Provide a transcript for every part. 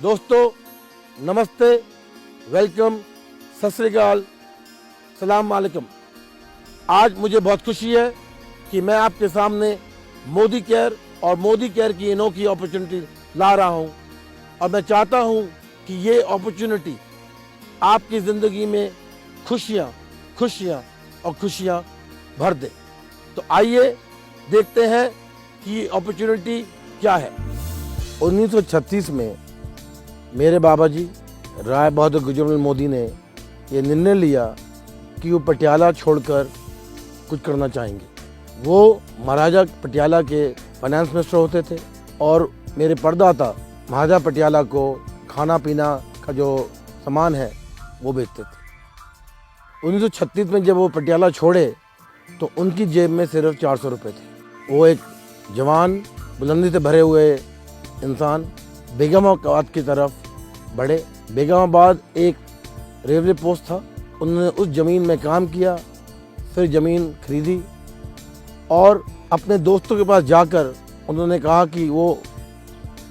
दोस्तों नमस्ते, वेलकम, सत श्री अकाल, सलाम वालेकुम। आज मुझे बहुत खुशी है कि मैं आपके सामने मोदी केयर और मोदी केयर की अनोखी अपॉर्चुनिटी ला रहा हूं और मैं चाहता हूं कि ये अपॉर्चुनिटी आपकी ज़िंदगी में खुशियां खुशियां और खुशियां भर दे। तो आइए देखते हैं कि अपॉर्चुनिटी क्या है। 1936 में मेरे बाबा जी राय बहादुर गुजरलाल मोदी ने ये निर्णय लिया कि वो पटियाला छोड़कर कुछ करना चाहेंगे। वो महाराजा पटियाला के फाइनेंस मिनिस्टर होते थे और मेरे परदाता महाराजा पटियाला को खाना पीना का जो सामान है वो बेचते थे। 1936 में जब वो पटियाला छोड़े तो उनकी जेब में सिर्फ 400 रुपये थे। वो एक जवान बुलंदी से भरे हुए इंसान बेगमाबाद की तरफ बढ़े। बेगमाबाद एक रेलवे पोस्ट था, उन्होंने उस ज़मीन में काम किया, फिर ज़मीन खरीदी और अपने दोस्तों के पास जाकर उन्होंने कहा कि वो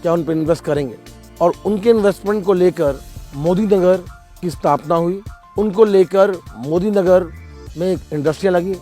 क्या उन पर इन्वेस्ट करेंगे और उनके इन्वेस्टमेंट को लेकर मोदी नगर की स्थापना हुई। उनको लेकर मोदी नगर में एक इंडस्ट्रियाँ लगी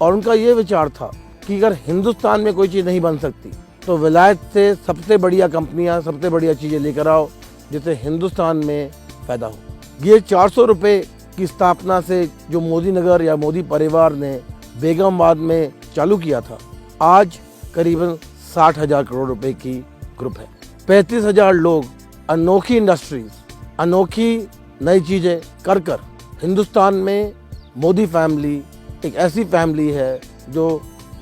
और उनका ये विचार था कि अगर हिंदुस्तान में कोई चीज़ नहीं बन सकती तो विलायत से सबसे बढ़िया कंपनियां, सबसे बढ़िया चीज़ें लेकर आओ जिससे हिंदुस्तान में फ़ायदा हो। ये 400 रुपये की स्थापना से जो मोदी नगर या मोदी परिवार ने बेगमाबाद में चालू किया था, आज करीबन 60,000 करोड़ रुपए की ग्रुप है। 35,000 लोग अनोखी इंडस्ट्रीज, अनोखी नई चीज़ें कर कर हिंदुस्तान में मोदी फैमिली एक ऐसी फैमिली है जो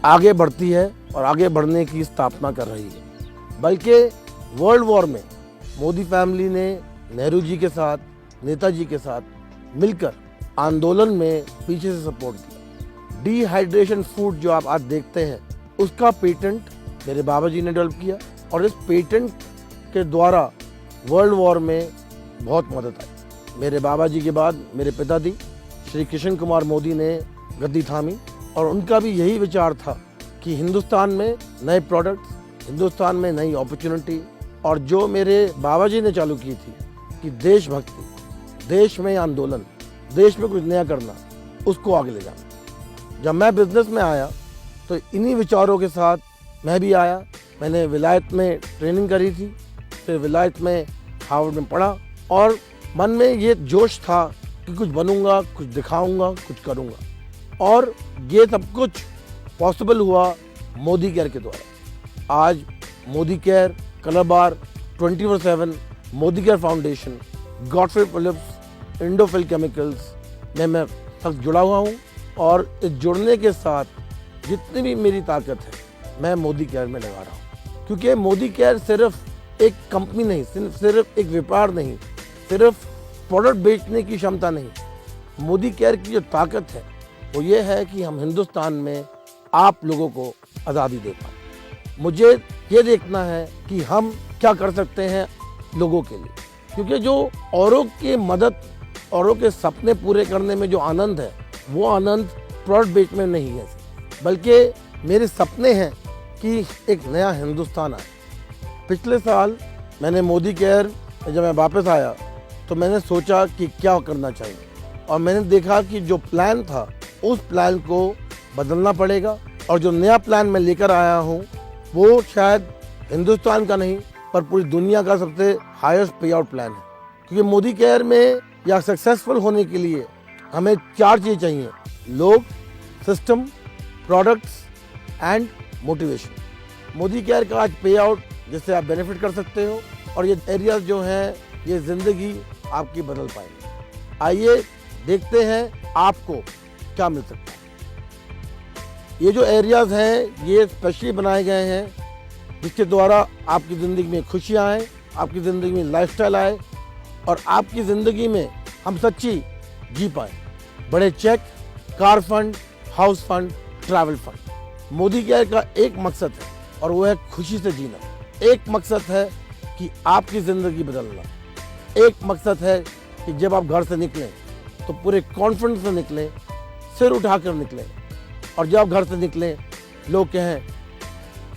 आगे बढ़ती है और आगे बढ़ने की स्थापना कर रही है। बल्कि वर्ल्ड वॉर में मोदी फैमिली ने नेहरू जी के साथ, नेताजी के साथ मिलकर आंदोलन में पीछे से सपोर्ट किया। डिहाइड्रेशन फूड जो आप आज देखते हैं उसका पेटेंट मेरे बाबा जी ने डेवलप किया और इस पेटेंट के द्वारा वर्ल्ड वॉर में बहुत मदद आई। मेरे बाबा जी के बाद मेरे पिताजी श्री कृष्ण कुमार मोदी ने गद्दी थामी और उनका भी यही विचार था कि हिंदुस्तान में नए प्रोडक्ट्स, हिंदुस्तान में नई अपॉर्चुनिटी और जो मेरे बाबा जी ने चालू की थी कि देशभक्ति, देश में आंदोलन, देश में कुछ नया करना, उसको आगे ले जाना। जब मैं बिजनेस में आया तो इन्हीं विचारों के साथ मैं भी आया। मैंने विलायत में ट्रेनिंग करी थी, फिर विलायत में हार्वर्ड में पढ़ा और मन में ये जोश था कि कुछ बनूंगा, कुछ दिखाऊंगा, कुछ करूंगा और ये सब कुछ पॉसिबल हुआ मोदी केयर के द्वारा। आज मोदी केयर, कलर बार, 24/7, Modi care foundation, Godfrey Phillips, Indofil chemicals में मैं सख्त जुड़ा हुआ हूँ और इस जुड़ने के साथ जितनी भी मेरी ताकत है मैं मोदी केयर में लगा रहा हूँ। क्योंकि मोदी केयर सिर्फ एक कंपनी नहीं, सिर्फ एक व्यापार नहीं, सिर्फ प्रोडक्ट बेचने की क्षमता नहीं। मोदी केयर की जो ताकत है वो ये है कि हम हिंदुस्तान में आप लोगों को आज़ादी दे पाएं। मुझे ये देखना है कि हम क्या कर सकते हैं लोगों के लिए, क्योंकि जो औरों की मदद, औरों के सपने पूरे करने में जो आनंद है वो आनंद प्रोडक्ट बेचने में नहीं है, बल्कि मेरे सपने हैं कि एक नया हिंदुस्तान आए। पिछले साल मैंने मोदी केयर जब मैं वापस आया तो मैंने सोचा कि क्या करना चाहिए और मैंने देखा कि जो प्लान था उस प्लान को बदलना पड़ेगा और जो नया प्लान मैं लेकर आया हूँ वो शायद हिंदुस्तान का नहीं पर पूरी दुनिया का सबसे हाईएस्ट पे आउट प्लान है। क्योंकि मोदी केयर में या सक्सेसफुल होने के लिए हमें 4 चीज़ चाहिए: लोग, system, products and motivation. Modi care का आज पे आउट जिससे आप बेनिफिट कर सकते हो और ये एरियाज जो हैं ये ज़िंदगी आपकी बदल पाएंगे। आइए देखते हैं आपको क्या मिल सकता है। ये जो एरियाज हैं ये स्पेशली बनाए गए हैं जिसके द्वारा आपकी ज़िंदगी में खुशियाँ आए, आपकी ज़िंदगी में लाइफस्टाइल आए और आपकी ज़िंदगी में हम सच्ची जी पाए। बड़े cheque, car fund, house fund, travel fund. Modi care का एक मकसद है और वो है खुशी से जीना। एक मकसद है कि आपकी ज़िंदगी बदलना। एक मकसद है कि जब आप घर से निकलें तो पूरे कॉन्फिडेंस से निकलें, सिर उठाकर निकलें और जब आप घर से निकलें लोग कहें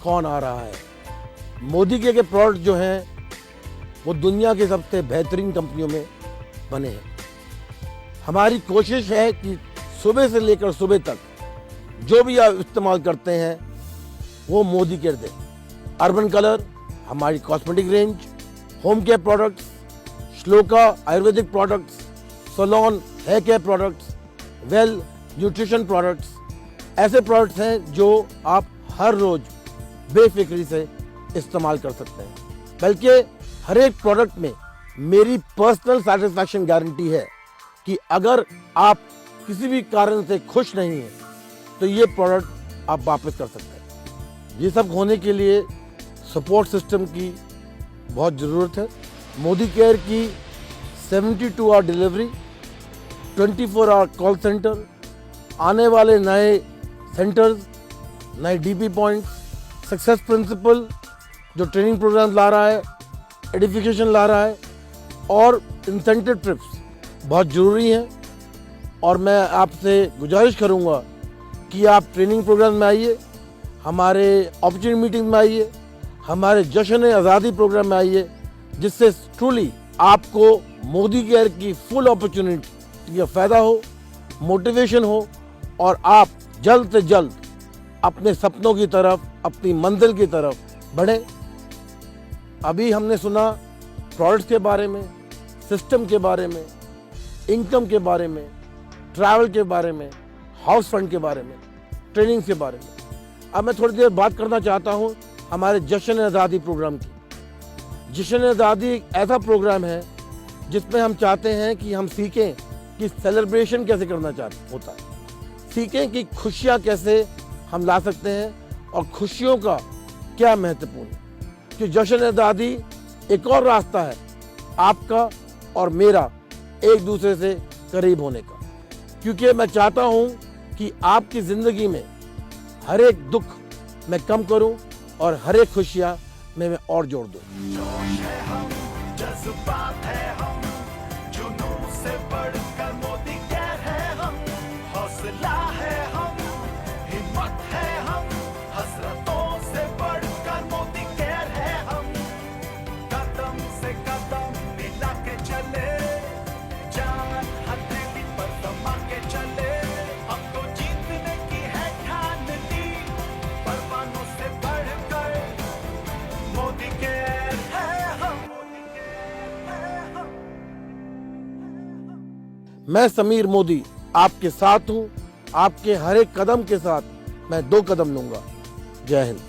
कौन आ रहा है। मोदी के प्रोडक्ट जो हैं वो दुनिया के सबसे बेहतरीन कंपनियों में बने हैं। हमारी कोशिश है कि सुबह से लेकर सुबह तक जो भी आप इस्तेमाल करते हैं वो मोदी केयर दें। अर्बन कलर हमारी cosmetic range, home care products, Shloka ayurvedic products, salon hair care products, well nutrition products, ऐसे प्रोडक्ट्स हैं जो आप हर रोज बेफिक्री से इस्तेमाल कर सकते हैं। बल्कि हर एक प्रोडक्ट में मेरी पर्सनल सेटिस्फैक्शन गारंटी है कि अगर आप किसी भी कारण से खुश नहीं हैं तो ये प्रोडक्ट आप वापस कर सकते हैं। ये सब होने के लिए सपोर्ट सिस्टम की बहुत ज़रूरत है। मोदी केयर की 72 hour delivery, 24 hour call centre, आने वाले नए सेंटर्स, नए डीपी पॉइंट्स, सक्सेस प्रिंसिपल जो ट्रेनिंग प्रोग्राम ला रहा है, एडिफिकेशन ला रहा है, और इंसेंटिव ट्रिप्स बहुत ज़रूरी हैं। और मैं आपसे गुजारिश करूंगा कि आप ट्रेनिंग प्रोग्राम में आइए, हमारे अपॉर्चुनिटी मीटिंग में आइए, हमारे जश्न आज़ादी प्रोग्राम में आइए, जिससे ट्रूली आपको मोदी केयर की फुल अपॉर्चुनिटी का फ़ायदा हो, मोटिवेशन हो और आप जल्द से जल्द अपने सपनों की तरफ, अपनी मंजिल की तरफ बढ़ें। अभी हमने सुना प्रोडक्ट्स के बारे में, सिस्टम के बारे में, इनकम के बारे में, ट्रैवल के बारे में, हाउस फंड के बारे में, ट्रेनिंग के बारे में। अब मैं थोड़ी देर बात करना चाहता हूँ हमारे जश्न आज़ादी प्रोग्राम की। जश्न आज़ादी एक ऐसा प्रोग्राम है जिसमें हम चाहते हैं कि हम सीखें कि सेलिब्रेशन कैसे करना होता है, सीखें कि खुशियाँ कैसे हम ला सकते हैं और खुशियों का क्या महत्वपूर्ण है। कि जश्न आज़ादी एक और रास्ता है आपका और मेरा एक दूसरे से करीब होने का, क्योंकि मैं चाहता हूं कि आपकी ज़िंदगी में हर एक दुख मैं कम करूं और हर एक खुशियां मैं और जोड़ दूं। जोश है हम, जज्बात है हम, जुनून से बढ़कर मोदी केयर है हम, हौसला है हम, हिम्मत है हम, हसरतों से बढ़कर मोदी केयर है हम, कदम से कदम मिला के चले, जान हथेली पर दबा के चले, अब तो जीतने की है ठान ली, परवानों से बढ़कर मोदी केयर है हम, मोदी केयर है हम। मैं समीर मोदी आपके साथ हूं, आपके हर एक कदम के साथ मैं 2 कदम लूंगा। जय हिंद।